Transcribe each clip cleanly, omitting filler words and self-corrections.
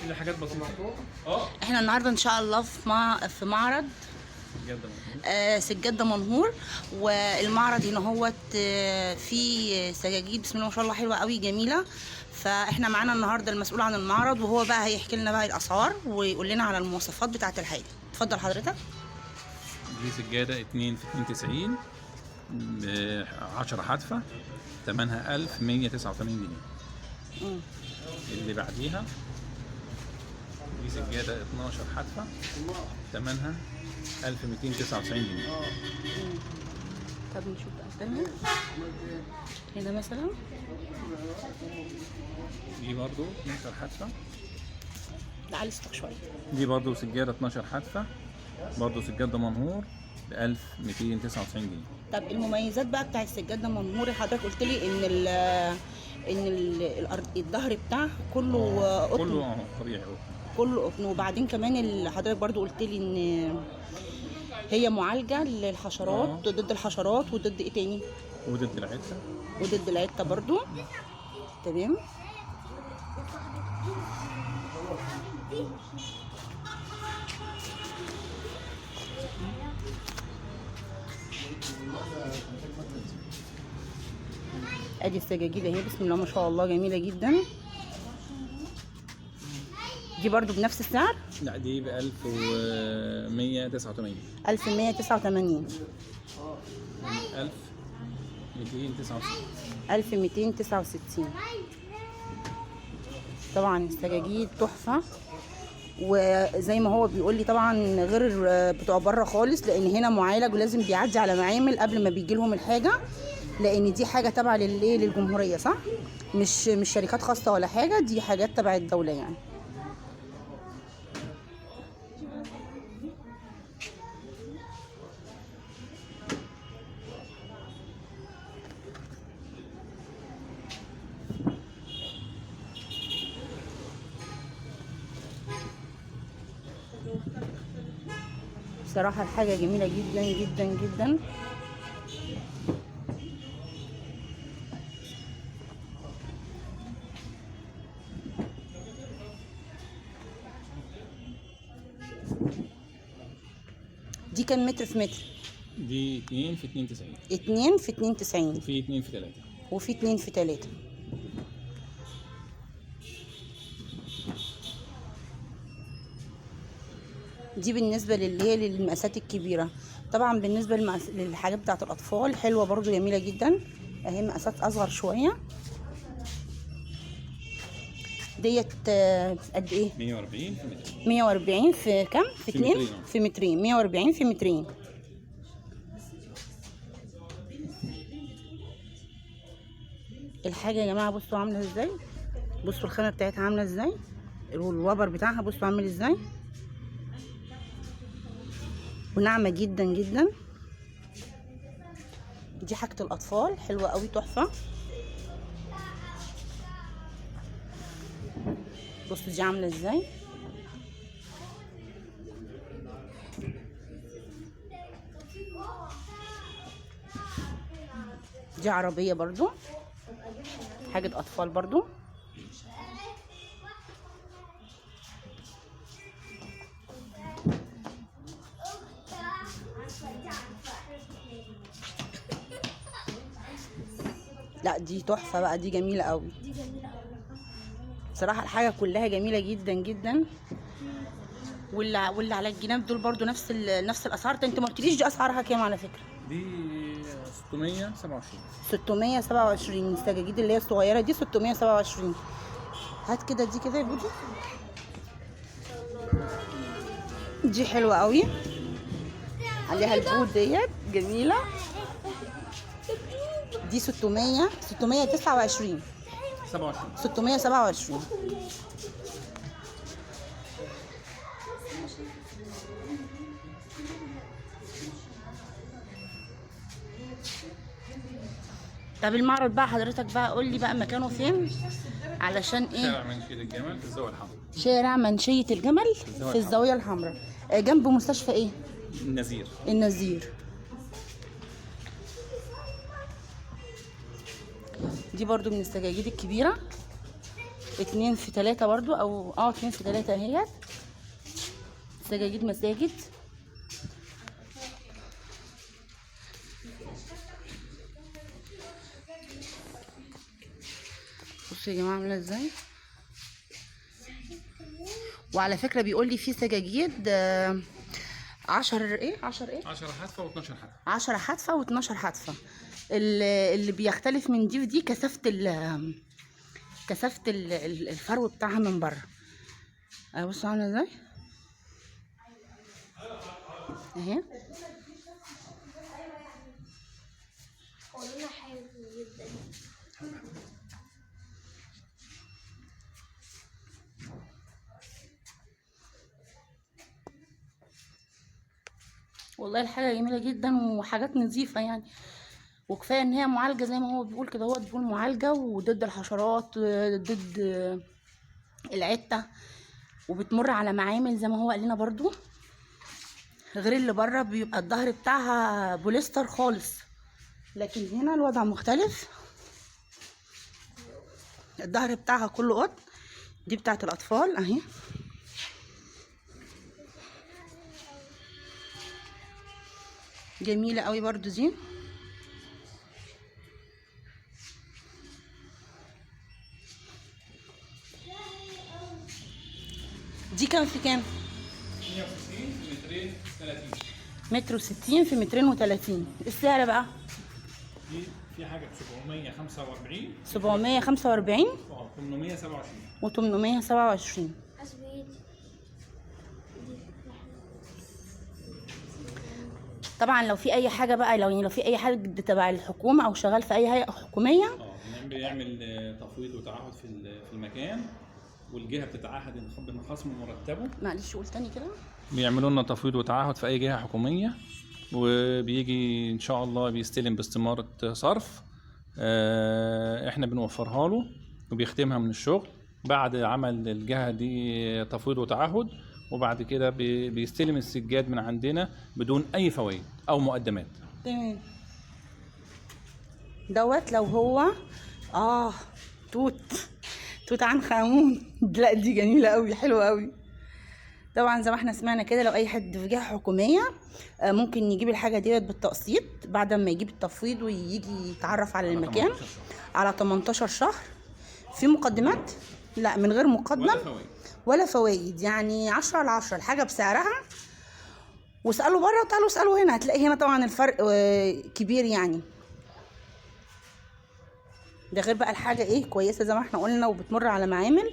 كده حاجات بسيطه. احنا النهارده ان شاء الله في معرض سجاد دمنهور. والمعرض هنا هوت فيه سجاجيد بسم الله ما شاء الله حلوه قوي جميله. فاحنا معانا النهارده المسؤول عن المعرض، وهو بقى هيحكي لنا بقى الاسعار ويقول لنا على المواصفات بتاعه الحاجه. اتفضل حضرتك. دي سجاده 2 في 92 ب 10 حدفه، ثمنها 1189 جنيه. اللي بعديها دي سجاده 12 حدفه، ثمنها 1299 جنيه. طب نشوف بقى الثانيه هنا مثلا. دي برضو 12 حدفه. تعالي استك شويه. دي برضو سجاده 12 حدفه، برضو سجاد دمنهور ب 1299 جنيه. طب المميزات بقى بتاع السجاد دمنهوري، حضرتك قلت لي ان الظهر بتاعه كله قطن. كله طبيعي كله قطن. وبعدين كمان حضرتك برضو قلت لي ان هي معالجه للحشرات، ضد الحشرات وضد ايه تاني؟ وضد العته. وضد العته برضو. تمام. ادي السجاجيد اهي بسم الله ما شاء الله جميله جدا. دي برضو بنفس السعر؟ لا دي ب 1189. 1189. 1269. 1269. طبعا السجاجيد تحفه، وزي ما هو بيقول لي طبعا غير بتوع بره خالص، لان هنا معالج ولازم بيعدي على معامل قبل ما بيجي لهم الحاجه، لان دي حاجه تبع للجمهوريه، صح؟ مش شركات خاصه ولا حاجه، دي حاجات تبع الدوله يعني. بصراحة الحاجة جميلة جدا جدا جدا. دي كام متر في متر؟ دي 2 في 92. 2 في 92. وفي 2 في 3. وفي 2 في 3. دي بالنسبه هي للمقاسات الكبيره. طبعا بالنسبه للحاجات بتاعه الاطفال حلوه برضو جميله جدا اهي، مقاسات اصغر شويه. ديت قد ايه؟ 140 في متر. 140 في كام؟ في 2 مترين. في مترين. 140 في مترين. الحاجه يا جماعه بصوا عامله ازاي، بصوا الخامه بتاعتها عامله ازاي، والوبر بتاعها بصوا عامل ازاي، وناعمه جدا جدا. دي حاجه الاطفال حلوه قوي تحفه. بصوا دي عامله ازاي. دي عربيه برضو، حاجه اطفال برضو. لا دي تحفه بقى، دي جميله قوي بصراحه. الحاجه كلها جميله جدا جدا. واللي على الجناب دول برضو نفس الاسعار. انت ما قلتليش دي اسعارها كام على فكره؟ دي 627. 627. السجاجيد اللي هي الصغيره دي 627. هات كده دي كده يا بودي. دي حلوه قوي عليها البود ديت جميله. دي 629. 627. طب المعرض بقى حضرتك بقى قول لي بقى مكانه فين علشان ايه؟ شارع منشية الجمل في الزاوية الحمراء. شارع منشية الجمل في الزاوية الحمراء، جنب مستشفى ايه؟ النزير. النزير. دي برضو من السجاجيد الكبيرة. 2 في 3 برضو، او 2 في 3 اهيت. سجاجيد مساجد. بصوا يا جماعه عامله ازاي. وعلى فكره بيقول لي في سجاجيد 10 حتفه و12 حتفه. 10 حتفه و12 حتفه. اللي بيختلف من دي ودي كثافه الفرو بتاعها من بره. بصوا عامله ازاي اهي. لونها حلو جدا. والله الحاجه جميله جدا وحاجات نظيفه يعني. وكفايه ان هي معالجه زي ما هو بيقول كده، هو بيقول معالجه وضد الحشرات، ضد العته، وبتمر على معامل زي ما هو قال لنا برضو. غير اللي بره بيبقى الظهر بتاعها بوليستر خالص، لكن هنا الوضع مختلف. الظهر بتاعها كله قطن. دي بتاعت الاطفال اهي. جميله قوي برضو دي. دي كام في كام؟ 160 في 230. متر و60 في 230. السعر بقى؟ دي في حاجه ب 745. 745 827 و 827. طبعا لو في اي حاجه بقى، لو في اي حد تبع الحكومه او شغال في اي هيئه حكوميه بيعمل تفويض وتعهد في المكان، والجهه بتتعهد بخصم مرتبه. معلش قول تاني كده. بيعملوا لنا تفويض وتعهد في اي جهه حكوميه، وبيجي ان شاء الله بيستلم باستماره صرف. احنا بنوفرها له وبيختمها من الشغل بعد عمل الجهه دي تفويض وتعهد، وبعد كده بيستلم السجاد من عندنا بدون اي فوائد او مقدمات. تمام. دوت لو هو توت عنخ امون. لا دي جميله قوي، حلوه قوي. طبعا زي ما احنا سمعنا كده، لو اي حد في جهه حكوميه ممكن يجيب الحاجه ديت بالتقسيط بعد ما يجيب التفويض ويجي يتعرف على المكان على 18 شهر. في مقدمات؟ لا، من غير مقدم ولا فوائد. يعني 10 على 10 الحاجه بسعرها. واسالوا بره وتعالوا اسالوا هنا، هتلاقي هنا طبعا الفرق كبير يعني. ده غير بقى الحاجه ايه كويسه زي ما احنا قلنا وبتمر على معامل،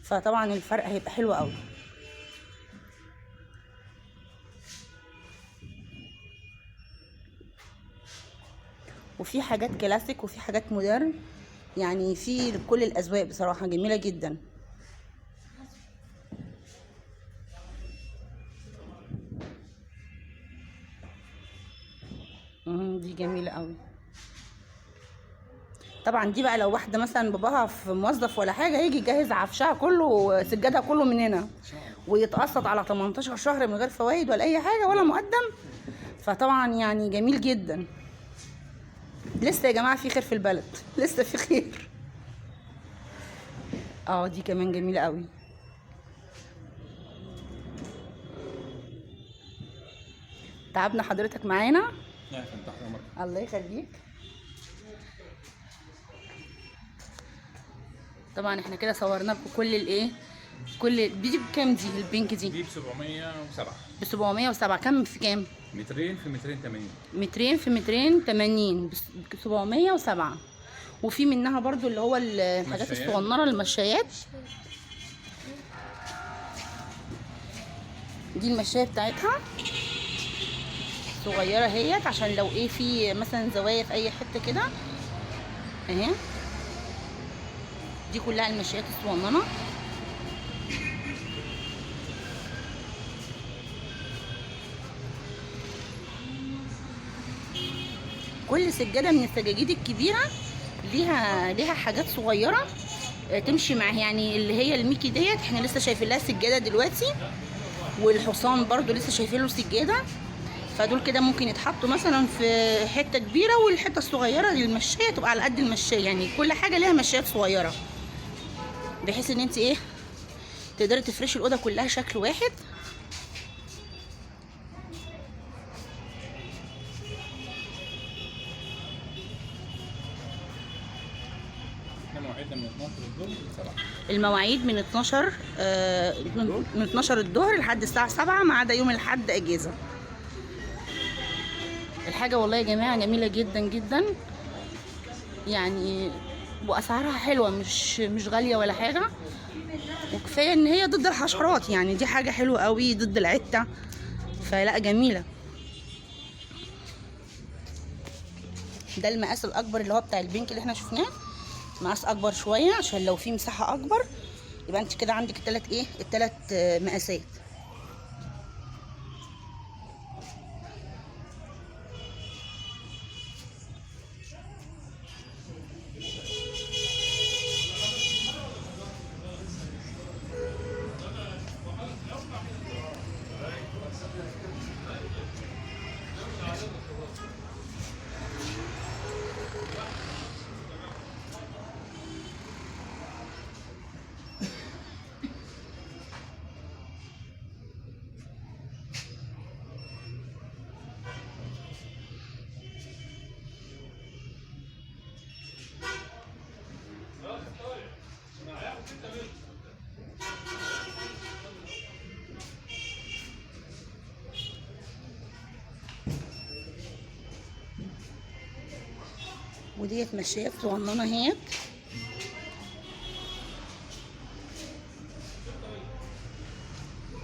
فطبعا الفرق هيبقى حلو قوي. وفي حاجات كلاسيك وفي حاجات مودرن، يعني في كل الاذواق بصراحه جميله جدا. دي جميله قوي. طبعا دي بقى لو واحده مثلا باباها في موظف ولا حاجه، يجي يجهز عفشها كله سجادها كله من هنا ويتقسط على 18 شهر من غير فوائد ولا اي حاجه ولا مقدم. فطبعا يعني جميل جدا. لسه يا جماعه في خير في البلد، لسه في خير. دي كمان جميله قوي. تعبنا حضرتك معانا. لا تحت امرك. الله يخليك. طبعا احنا كده صورنا لكم كل دي بكام؟ دي البينك دي ب 707. ب 707. كام في كام؟ مترين في 280. مترين في 280 ب 707. وفي منها برضو اللي هو الحاجات الصغننه، المشايات. دي المشايه بتاعتها صغيره اهيت، عشان لو في مثلا زوايا في اي حته كده اهي. دي كلها المشايات الصغننه. كل سجاده من السجاجيد الكبيره ليها حاجات صغيره تمشي معاها. يعني اللي هي الميكي ديت احنا لسه شايفين لها سجاده دلوقتي، والحصان برضو لسه شايفين له سجاده. فدول كده ممكن يتحطوا مثلا في حته كبيره، والحته الصغيره للمشايه تبقى على قد المشايه. يعني كل حاجه ليها مشايات صغيره. بحيث ان انت ايه تقدري تفرشي الاوضه كلها شكل واحد. احنا موعدنا من 12 الظهر ل 7. المواعيد من 12 من 12 الظهر لحد الساعه 7 ما عدا يوم الاحد اجازه. الحاجه والله يا جماعه جميله جدا جدا يعني، واسعارها حلوه، مش غاليه ولا حاجه، وكفايه ان هي ضد الحشرات يعني، دي حاجه حلوه قوي ضد العته، فلا جميله. ده المقاس الاكبر اللي هو بتاع البينك اللي احنا شفناه، مقاس اكبر شويه عشان لو في مساحه اكبر يبقى انت كده عندك الثلاث مقاسات. وديت مشاية صغننه اهيت،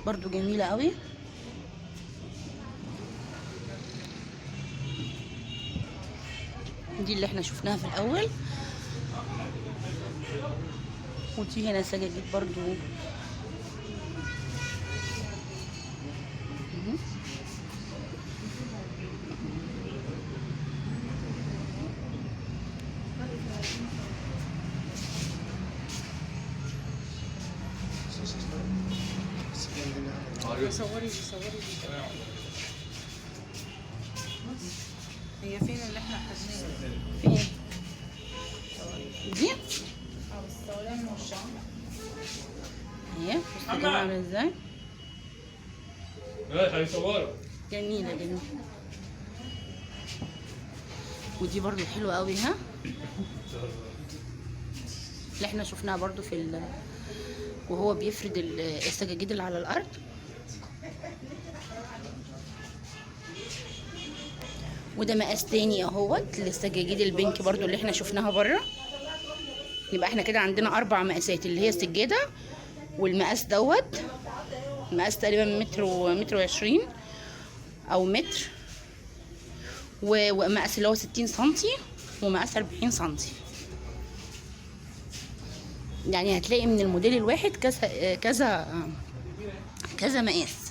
برضو جميله قوي. دي اللي احنا شفناها في الاول، ودي هنا سجاجيد برضو. صوري هي فين اللي احنا خدناها؟ فين دي؟ بس صوريها من وشها. اهي بصوا كده عامله ازاي، جميله جميله. ودي برضو حلوه قوي ها، اللي احنا شفناها برضو وهو بيفرد السجاجيد اللي على الارض. وده مقاس تاني اهوت للسجاجيد البنك برضو اللي احنا شفناها بره. يبقى احنا كده عندنا 4 مقاسات، اللي هي السجاده والمقاس دوت، المقاس تقريبا متر و20 او متر، ومقاس اللي هو 60 سنتي ومقاس 40 سنتي. يعني هتلاقي من الموديل الواحد كذا مقاس.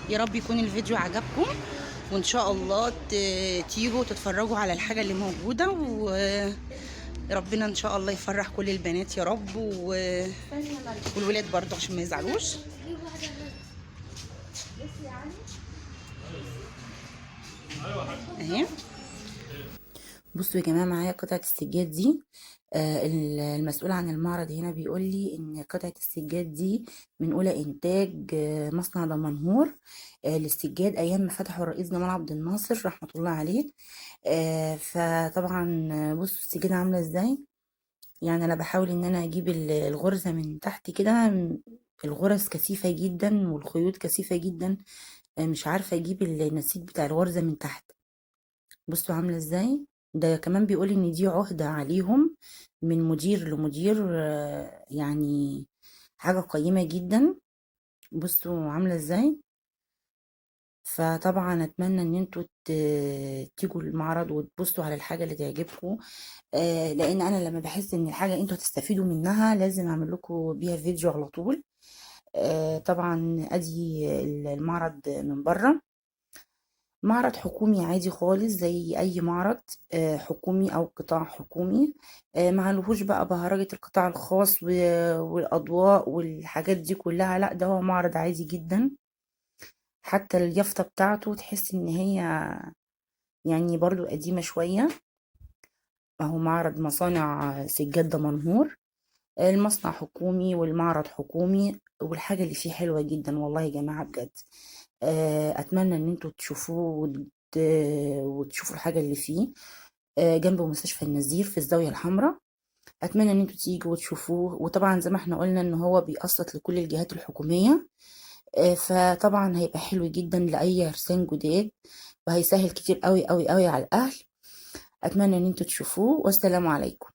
يا رب يكون الفيديو عجبكم، وان شاء الله تيجوا تتفرجوا على الحاجة اللي موجودة، وربنا ان شاء الله يفرح كل البنات يا رب، والولاد برضو عشان ما يزعلوش. اهي بصوا يا جماعه، معايا قطعه السجاد دي. المسؤول عن المعرض هنا بيقول لي ان قطعه السجاد دي من اولى انتاج مصنع دمنهور للسجاد ايام ما فتحوا الرئيس جمال عبد الناصر رحمه الله عليه. فطبعا بصوا السجاده عامله ازاي. يعني انا بحاول ان انا اجيب الغرزه من تحت كده، الغرز كثيفه جدا والخيوط كثيفه جدا، مش عارفه اجيب النسيج بتاع الغرزه من تحت. بصوا عامله ازاي. ده كمان بيقول ان دي عهده عليهم من مدير لمدير، يعني حاجه قيمه جدا. بصوا عامله ازاي. فطبعا اتمنى ان انتوا تيجوا المعرض وتبصوا على الحاجه اللي تعجبكم، لان انا لما بحس ان الحاجه انتوا هتستفيدوا منها لازم اعمل لكم بيها فيديو على طول. طبعا ادي المعرض من بره، معرض حكومي عادي خالص زي اي معرض حكومي او قطاع حكومي. معلهوش بقى بهرجة القطاع الخاص والاضواء والحاجات دي كلها، لا ده هو معرض عادي جدا. حتى اليافطة بتاعته تحس ان هي يعني برضو قديمة شوية. اهو معرض مصانع سجاد دمنهور. المصنع حكومي والمعرض حكومي، والحاجة اللي فيه حلوة جدا والله يا جماعة بجد. أتمنى إن انتوا تشوفوه وتشوفوا الحاجة اللي فيه. جنب مستشفى النزير في الزاوية الحمراء. أتمنى إن انتوا تيجوا وتشوفوه، وطبعا زي ما احنا قلنا إن هو بيقسط لكل الجهات الحكومية. فطبعا هيبقى حلو جدا لأي عرسان جداد، وهيسهل كتير قوي قوي قوي على الأهل. أتمنى إن انتوا تشوفوه، والسلام عليكم.